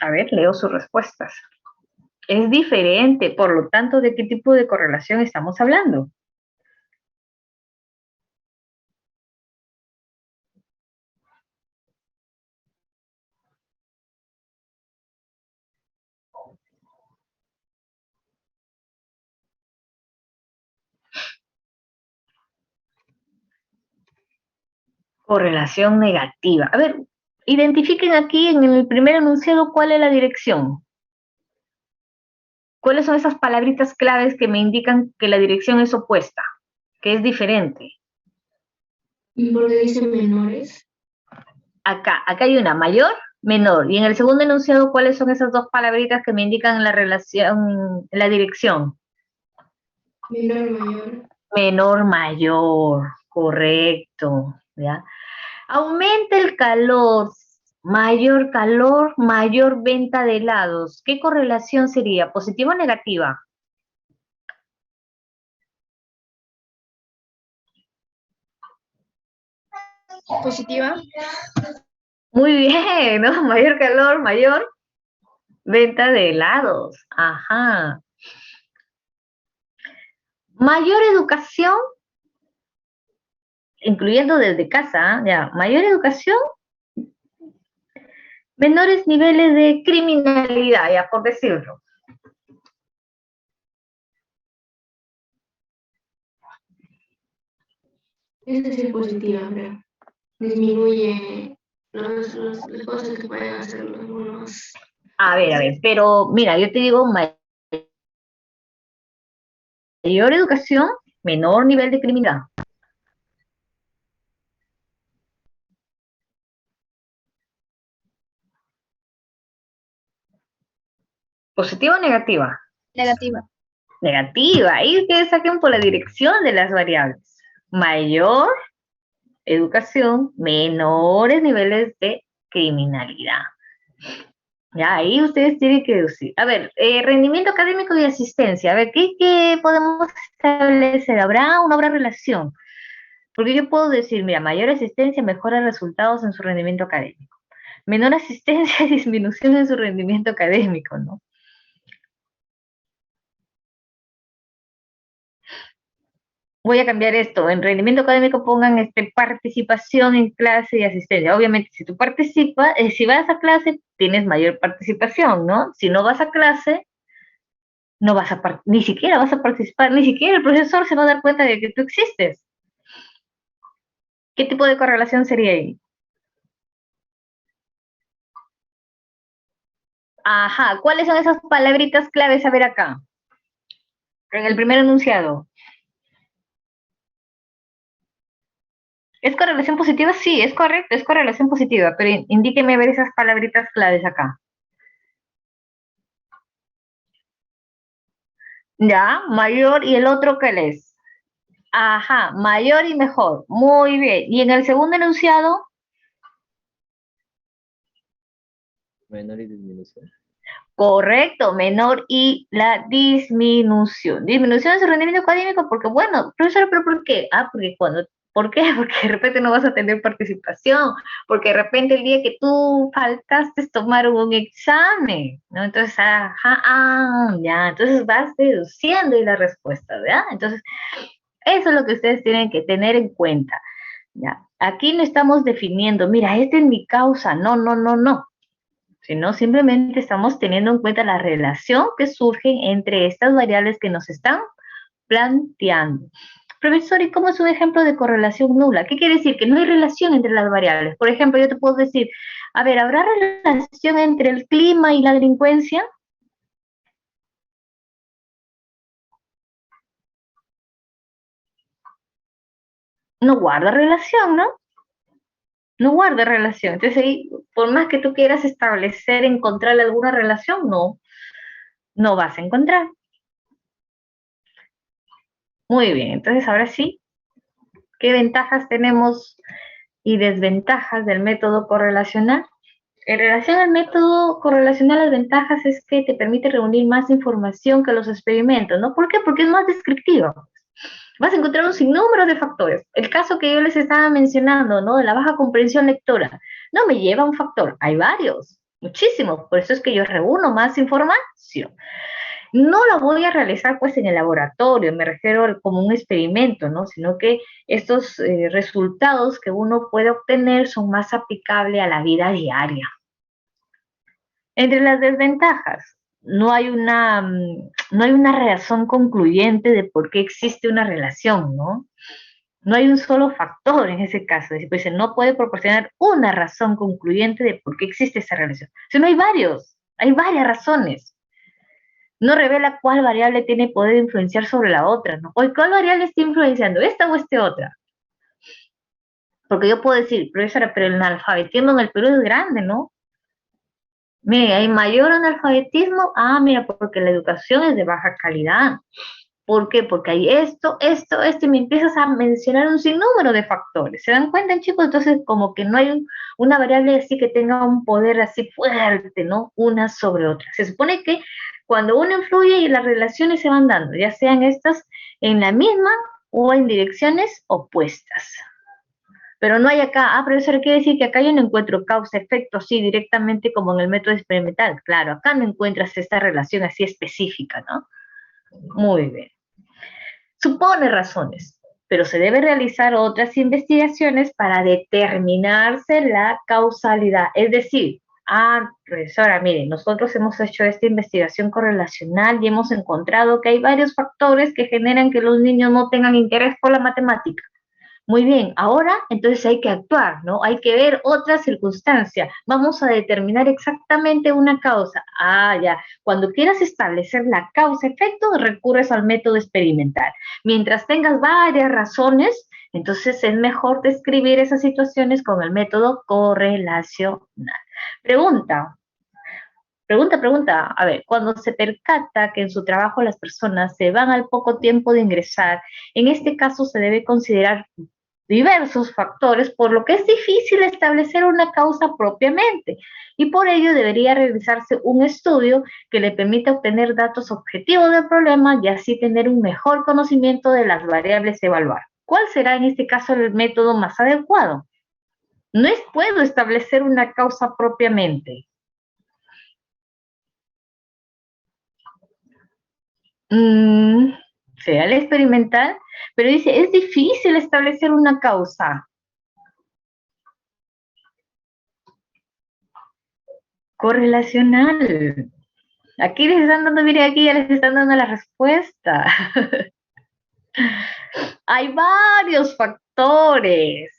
A ver, leo sus respuestas. Es diferente, por lo tanto, ¿de qué tipo de correlación estamos hablando? Correlación negativa. A ver, identifiquen aquí en el primer enunciado cuál es la dirección. ¿Cuáles son esas palabritas claves que me indican que la dirección es opuesta, que es diferente? Porque dice menores. Acá hay una mayor, menor. Y en el segundo enunciado, ¿cuáles son esas dos palabritas que me indican la relación, la dirección? Menor, mayor. Menor, mayor, correcto, ¿ya? Aumenta el calor, mayor venta de helados. ¿Qué correlación sería? ¿Positiva o negativa? Positiva. Muy bien, ¿no? Mayor calor, mayor venta de helados. Ajá. Mayor educación, incluyendo desde casa, ya. Mayor educación, menores niveles de criminalidad, ya por decirlo. Es decir, positiva, creo. Disminuye las cosas que pueden hacer algunos. A ver, pero mira, yo te digo mayor educación, menor nivel de criminalidad. ¿Positiva o negativa? Negativa. Negativa. Ahí ustedes saquen por la dirección de las variables. Mayor educación, menores niveles de criminalidad. Ya, ahí ustedes tienen que deducir. A ver, rendimiento académico y asistencia. A ver, ¿qué podemos establecer? ¿Habrá una relación? Porque yo puedo decir, mira, mayor asistencia mejora resultados en su rendimiento académico. Menor asistencia, disminución en su rendimiento académico, ¿no? Voy a cambiar esto. En rendimiento académico pongan participación en clase y asistencia. Obviamente, si tú participas, si vas a clase, tienes mayor participación, ¿no? Si no vas a clase, no vas a ni siquiera vas a participar, ni siquiera el profesor se va a dar cuenta de que tú existes. ¿Qué tipo de correlación sería ahí? Ajá, ¿cuáles son esas palabritas claves a ver acá? En el primer enunciado. ¿Es correlación positiva? Sí, es correcto, es correlación positiva, pero indíqueme ver esas palabritas claves acá. Ya, mayor y el otro, ¿qué es? Ajá, mayor y mejor. Muy bien. Y en el segundo enunciado, menor y disminución. correcto, menor y la disminución. Disminución de su rendimiento académico, porque bueno, profesor, ¿pero por qué? ¿Por qué? Porque de repente no vas a tener participación, porque de repente el día que tú faltaste tomaron un examen, ¿no? Entonces, ajá, ya, entonces vas deduciendo y la respuesta, ¿verdad? Entonces, eso es lo que ustedes tienen que tener en cuenta, ¿ya? Aquí no estamos definiendo, mira, esta es mi causa, no, no, no, no, sino simplemente estamos teniendo en cuenta la relación que surge entre estas variables que nos están planteando. Profesor, ¿y cómo es un ejemplo de correlación nula? ¿Qué quiere decir? Que no hay relación entre las variables. Por ejemplo, yo te puedo decir, a ver, ¿habrá relación entre el clima y la delincuencia? No guarda relación, ¿no? No guarda relación. Entonces ahí, por más que tú quieras establecer, encontrar alguna relación, no vas a encontrar. Muy bien, entonces ahora sí, ¿qué ventajas tenemos y desventajas del método correlacional? En relación al método correlacional, las ventajas es que te permite reunir más información que los experimentos, ¿no? ¿Por qué? Porque es más descriptivo. Vas a encontrar un sinnúmero de factores. El caso que yo les estaba mencionando, ¿no? De la baja comprensión lectora, no me lleva a un factor, hay varios. muchísimo. Por eso es que yo reúno más información. No la voy a realizar pues en el laboratorio, me refiero como un experimento, ¿no? Sino que estos resultados que uno puede obtener son más aplicables a la vida diaria. Entre las desventajas, no hay una razón concluyente de por qué existe una relación, ¿no? No hay un solo factor en ese caso. Pues, no puede proporcionar una razón concluyente de por qué existe esa relación. Sino hay varias razones. No revela cuál variable tiene poder de influenciar sobre la otra, ¿no? O cuál variable está influenciando, esta o esta otra. Porque yo puedo decir, profesora, pero el analfabetismo en el Perú es grande, ¿no? Mire, hay mayor analfabetismo, mira, porque la educación es de baja calidad. ¿Por qué? Porque hay esto, y me empiezas a mencionar un sinnúmero de factores. ¿Se dan cuenta, chicos? Entonces, como que no hay una variable así que tenga un poder así fuerte, ¿no? Una sobre otra. Se supone que cuando uno influye y las relaciones se van dando, ya sean estas en la misma o en direcciones opuestas. Pero no hay acá, pero eso quiere decir que acá yo no encuentro causa-efecto así directamente como en el método experimental. Claro, acá no encuentras esta relación así específica, ¿no? Muy bien. Supone razones, pero se debe realizar otras investigaciones para determinarse la causalidad. Es decir, profesora, mire, nosotros hemos hecho esta investigación correlacional y hemos encontrado que hay varios factores que generan que los niños no tengan interés por la matemática. Muy bien, ahora entonces hay que actuar, ¿no? Hay que ver otra circunstancia. Vamos a determinar exactamente una causa. Ya. Cuando quieras establecer la causa-efecto, recurres al método experimental. Mientras tengas varias razones, entonces es mejor describir esas situaciones con el método correlacional. Pregunta. A ver, cuando se percata que en su trabajo las personas se van al poco tiempo de ingresar, en este caso se debe considerar diversos factores, por lo que es difícil establecer una causa propiamente, y por ello debería realizarse un estudio que le permita obtener datos objetivos del problema y así tener un mejor conocimiento de las variables a evaluar. ¿Cuál será en este caso el método más adecuado? No puedo establecer una causa propiamente. Será el experimental, pero dice, es difícil establecer una causa. Correlacional. Aquí les están dando, mire, aquí ya les están dando la respuesta. Hay varios factores.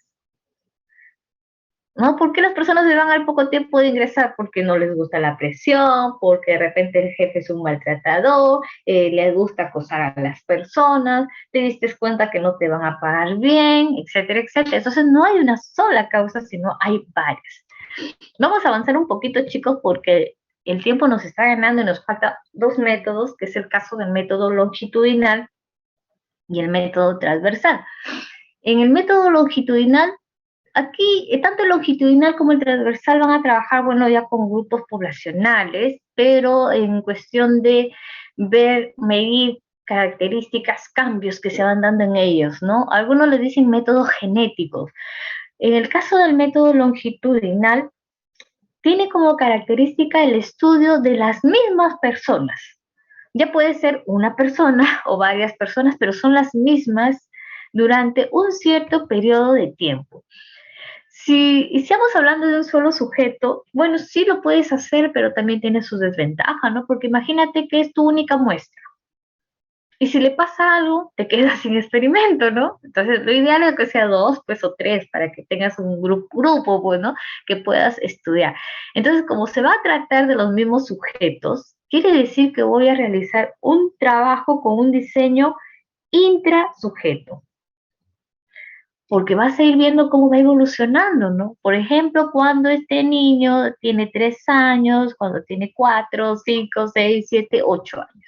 ¿No? ¿Por qué las personas se van al poco tiempo de ingresar? Porque no les gusta la presión, porque de repente el jefe es un maltratador, les gusta acosar a las personas, te diste cuenta que no te van a pagar bien, etcétera, etcétera. Entonces no hay una sola causa, sino hay varias. Vamos a avanzar un poquito, chicos, porque el tiempo nos está ganando y nos falta dos métodos, que es el caso del método longitudinal y el método transversal. En el método longitudinal, aquí, tanto el longitudinal como el transversal van a trabajar, bueno, ya con grupos poblacionales, pero en cuestión de ver, medir características, cambios que se van dando en ellos, ¿no? Algunos les dicen métodos genéticos. En el caso del método longitudinal, tiene como característica el estudio de las mismas personas. Ya puede ser una persona o varias personas, pero son las mismas durante un cierto periodo de tiempo. Si estamos hablando de un solo sujeto, bueno, sí lo puedes hacer, pero también tiene sus desventajas, ¿no? Porque imagínate que es tu única muestra. Y si le pasa algo, te quedas sin experimento, ¿no? Entonces, lo ideal es que sea dos, pues, o tres, para que tengas un grupo, pues, ¿no? Que puedas estudiar. Entonces, como se va a tratar de los mismos sujetos, quiere decir que voy a realizar un trabajo con un diseño intrasujeto. Porque vas a ir viendo cómo va evolucionando, ¿no? Por ejemplo, cuando este niño tiene 3 años, cuando tiene 4, 5, 6, 7, 8 años.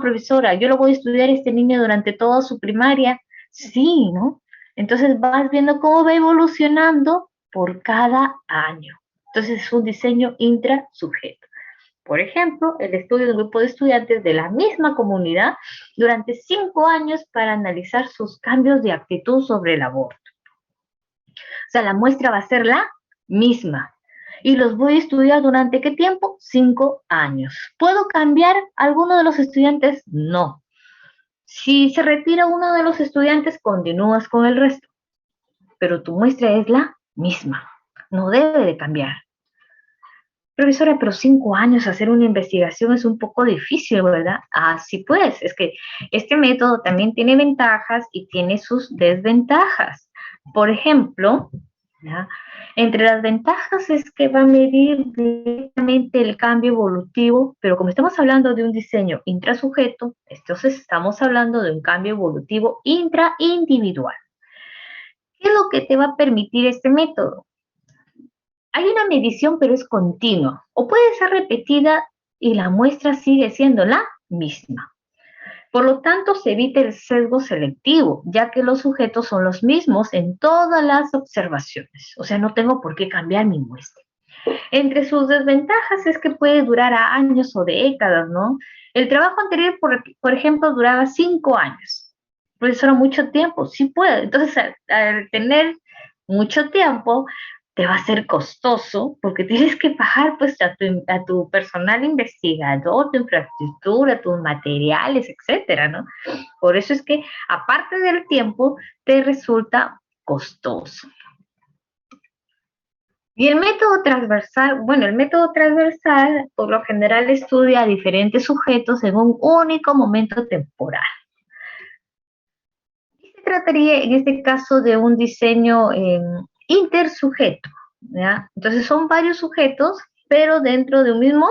Profesora, yo lo voy a estudiar este niño durante toda su primaria. Sí, ¿no? Entonces vas viendo cómo va evolucionando por cada año. Entonces es un diseño intrasujeto. Por ejemplo, el estudio de un grupo de estudiantes de la misma comunidad durante 5 años para analizar sus cambios de actitud sobre el aborto. O sea, la muestra va a ser la misma. y los voy a estudiar durante ¿qué tiempo? 5 años. ¿Puedo cambiar a alguno de los estudiantes? No. Si se retira uno de los estudiantes, continúas con el resto, pero tu muestra es la misma, no debe de cambiar. Profesora, pero 5 años hacer una investigación es un poco difícil, ¿verdad? Así pues, es que este método también tiene ventajas y tiene sus desventajas. Por ejemplo, ¿ya? Entre las ventajas es que va a medir directamente el cambio evolutivo, pero como estamos hablando de un diseño intrasujeto, entonces estamos hablando de un cambio evolutivo intraindividual. ¿Qué es lo que te va a permitir este método? Hay una medición, pero es continua, o puede ser repetida y la muestra sigue siendo la misma. Por lo tanto, se evita el sesgo selectivo, ya que los sujetos son los mismos en todas las observaciones. O sea, no tengo por qué cambiar mi muestra. Entre sus desventajas es que puede durar a años o décadas, ¿no? El trabajo anterior, por ejemplo, duraba 5 años. Profesora, mucho tiempo, sí puede. Entonces, al tener mucho tiempo, te va a ser costoso porque tienes que pagar pues a tu personal investigador, tu infraestructura, tus materiales, etcétera, ¿no? Por eso es que, aparte del tiempo, te resulta costoso. Y el método transversal, bueno, el método transversal por lo general estudia a diferentes sujetos en un único momento temporal. Y se trataría en este caso de un diseño intersujeto, ¿ya? Entonces son varios sujetos, pero dentro de un mismo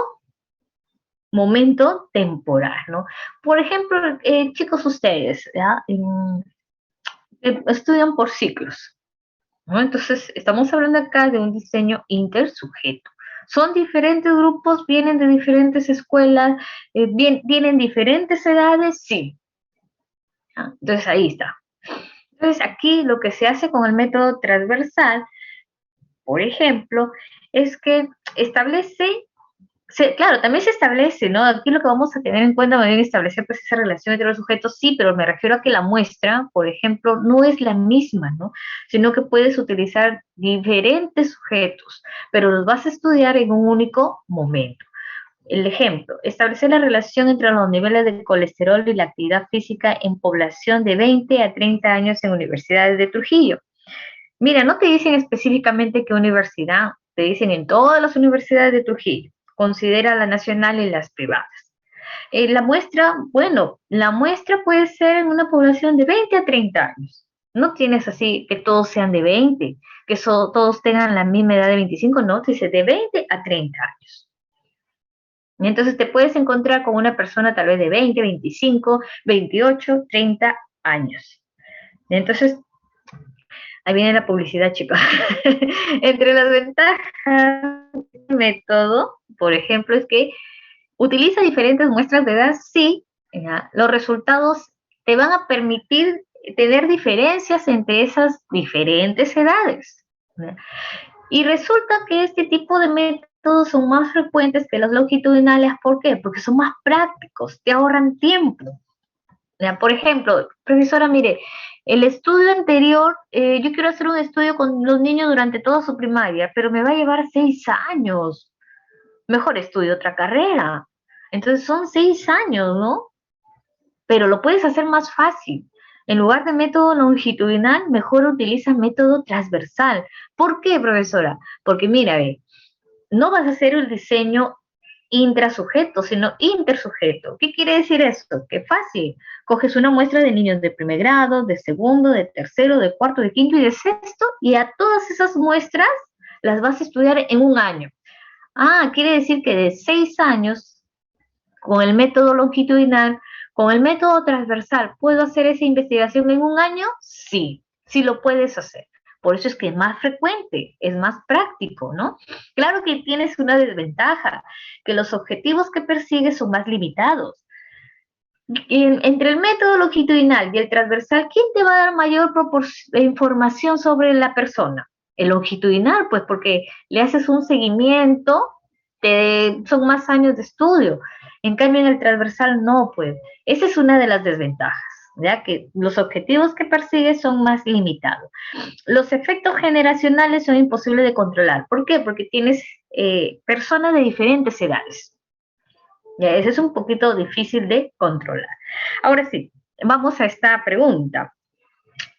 momento temporal, ¿no? Por ejemplo, chicos, ustedes, ¿ya? Estudian por ciclos, ¿no? Entonces, estamos hablando acá de un diseño intersujeto. Son diferentes grupos, vienen de diferentes escuelas, tienen diferentes edades, sí. ¿Ah? Entonces, ahí está. Entonces, aquí lo que se hace con el método transversal, por ejemplo, es que establece, claro, también se establece, ¿no? Aquí lo que vamos a tener en cuenta también es establecer pues esa relación entre los sujetos, sí, pero me refiero a que la muestra, por ejemplo, no es la misma, ¿no? Sino que puedes utilizar diferentes sujetos, pero los vas a estudiar en un único momento. El ejemplo, establecer la relación entre los niveles de colesterol y la actividad física en población de 20 a 30 años en universidades de Trujillo. Mira, no te dicen específicamente qué universidad, te dicen en todas las universidades de Trujillo. Considera la nacional y las privadas. La muestra, bueno, la muestra puede ser en una población de 20 a 30 años. No tienes así que todos sean de 20, que todos tengan la misma edad de 25, no, dice de 20 a 30 años. Y entonces te puedes encontrar con una persona tal vez de 20, 25, 28, 30 años. Y entonces, ahí viene la publicidad, chicos. Entre las ventajas del método, por ejemplo, es que utiliza diferentes muestras de edad, sí, ¿ya? Los resultados te van a permitir tener diferencias entre esas diferentes edades, ¿ya? Y resulta que este tipo de métodos son más frecuentes que los longitudinales. ¿Por qué? Porque son más prácticos, te ahorran tiempo. ¿Ya? Por ejemplo, profesora, mire, el estudio anterior, yo quiero hacer un estudio con los niños durante toda su primaria, pero me va a llevar 6 años. Mejor estudio otra carrera. Entonces son 6 años, ¿no? Pero lo puedes hacer más fácil. En lugar de método longitudinal, mejor utiliza método transversal. ¿Por qué, profesora? Porque mira, no vas a hacer el diseño intrasujeto, sino intersujeto. ¿Qué quiere decir esto? Que fácil. Coges una muestra de niños de primer grado, de segundo, de tercero, de cuarto, de quinto y de sexto, y a todas esas muestras las vas a estudiar en un año. Ah, quiere decir que de 6 años, con el método longitudinal, con el método transversal, ¿puedo hacer esa investigación en un año? Sí, sí lo puedes hacer. Por eso es que es más frecuente, es más práctico, ¿no? Claro que tienes una desventaja, que los objetivos que persigues son más limitados. Entre el método longitudinal y el transversal, ¿quién te va a dar mayor información sobre la persona? El longitudinal, pues porque le haces un seguimiento, son más años de estudio. En cambio, en el transversal no, pues. Esa es una de las desventajas, ya que los objetivos que persigues son más limitados. Los efectos generacionales son imposibles de controlar. ¿Por qué? Porque tienes personas de diferentes edades. Ya, eso es un poquito difícil de controlar. Ahora sí, vamos a esta pregunta.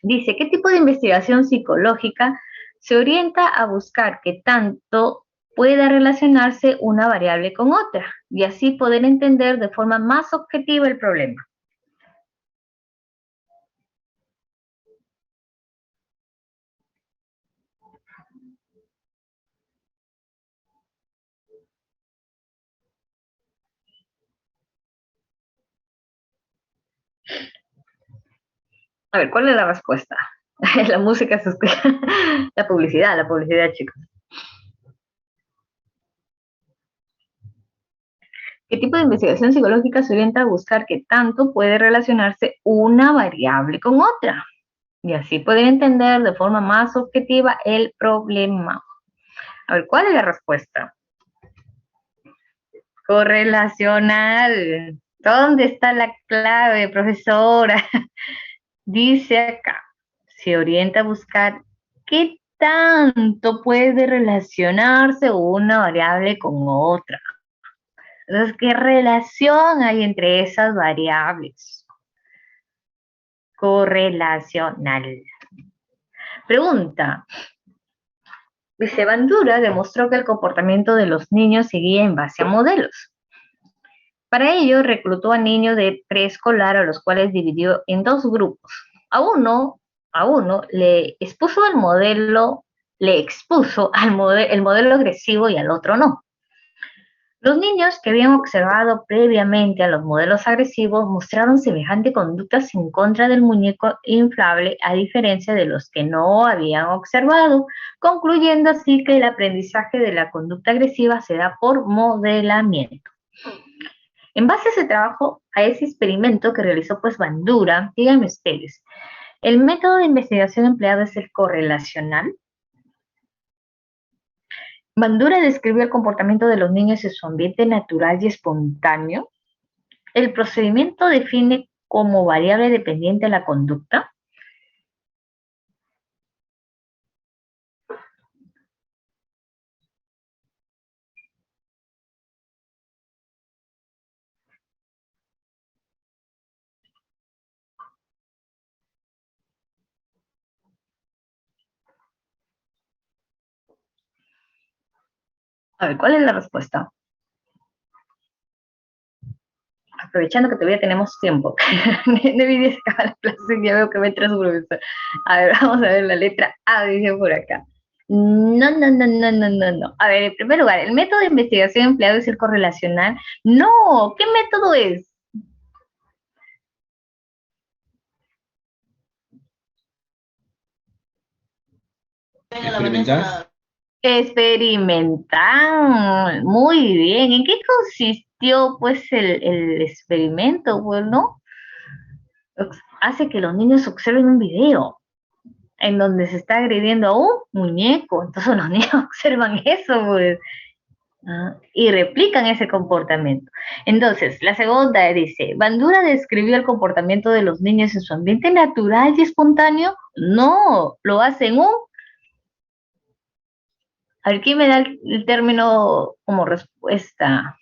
Dice, ¿qué tipo de investigación psicológica se orienta a buscar que tanto pueda relacionarse una variable con otra y así poder entender de forma más objetiva el problema? A ver, ¿cuál es la respuesta? La música se escucha. La publicidad, chicos. ¿Qué tipo de investigación psicológica se orienta a buscar que tanto puede relacionarse una variable con otra? Y así poder entender de forma más objetiva el problema. A ver, ¿cuál es la respuesta? Correlacional. ¿Dónde está la clave, profesora? Dice acá, se orienta a buscar qué tanto puede relacionarse una variable con otra. Entonces, ¿qué relación hay entre esas variables? Correlacional. Pregunta. Dice, Bandura demostró que el comportamiento de los niños seguía en base a modelos. Para ello, reclutó a niños de preescolar a los cuales dividió en dos grupos. A uno le expuso el modelo agresivo y al otro no. Los niños que habían observado previamente a los modelos agresivos mostraron semejante conductas en contra del muñeco inflable a diferencia de los que no habían observado, concluyendo así que el aprendizaje de la conducta agresiva se da por modelamiento. En base a ese trabajo, a ese experimento que realizó pues Bandura, díganme ustedes, ¿el método de investigación empleado es el correlacional? Bandura describió el comportamiento de los niños en su ambiente natural y espontáneo. El procedimiento define como variable dependiente la conducta. A ver, ¿cuál es la respuesta? Aprovechando que todavía tenemos tiempo. No olvidé acabar la clase, ya veo que me entra su profesor. A ver, vamos a ver la letra A, dice por acá. No, no, no, no, no, no, no. A ver, en primer lugar, ¿el método de investigación empleado es el correlacional? No, ¿qué método es? Experimentar. Experimental. Muy bien. ¿En qué consistió, pues, el experimento? Bueno, hace que los niños observen un video en donde se está agrediendo a un muñeco. Entonces los niños observan eso, pues, y replican ese comportamiento. Entonces, la segunda dice, ¿Bandura describió el comportamiento de los niños en su ambiente natural y espontáneo? No, lo hace en un... Aquí me da el término como respuesta.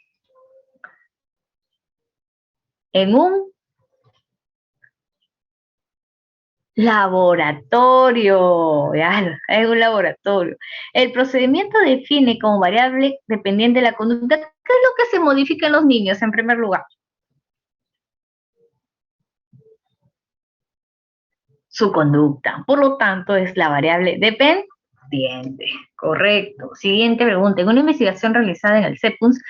En un laboratorio, ya, es un laboratorio. El procedimiento define como variable dependiente de la conducta. ¿Qué es lo que se modifica en los niños en primer lugar? Su conducta. Por lo tanto, es la variable dependiente. Correcto. Siguiente pregunta. En una investigación realizada en el CEPUNS,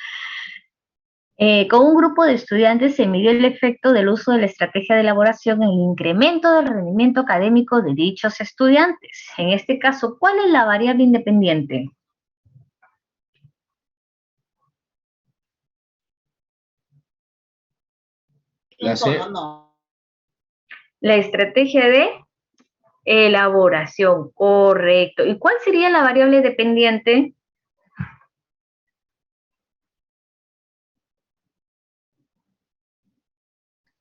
con un grupo de estudiantes se midió el efecto del uso de la estrategia de elaboración en el incremento del rendimiento académico de dichos estudiantes. En este caso, ¿cuál es la variable independiente? La C. La estrategia de elaboración, correcto. ¿Y cuál sería la variable dependiente?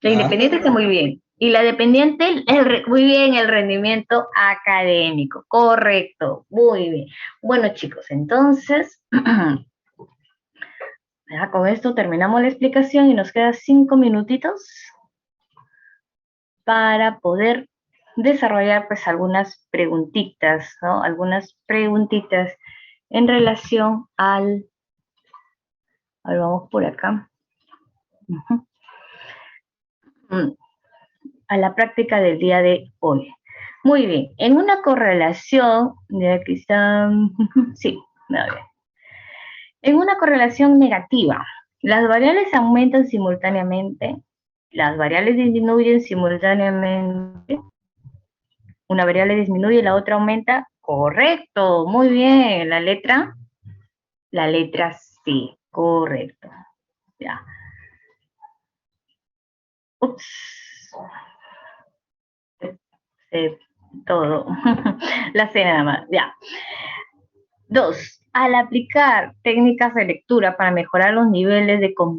La independiente está muy bien. Y la dependiente, muy bien, el rendimiento académico. Correcto, muy bien. Bueno, chicos, entonces, ya con esto terminamos la explicación y nos quedan 5 minutitos para poder desarrollar pues algunas preguntitas, ¿no? Algunas preguntitas en relación al... A ver, vamos por acá. A la práctica del día de hoy. Muy bien, en una correlación, de aquí está, sí, a ver. En una correlación negativa, las variables aumentan simultáneamente, las variables disminuyen simultáneamente, una variable disminuye y la otra aumenta. Correcto, muy bien, la letra sí, correcto. Ya. Ups. Todo. La C nada más, ya. 2. Al aplicar técnicas de lectura para mejorar los niveles de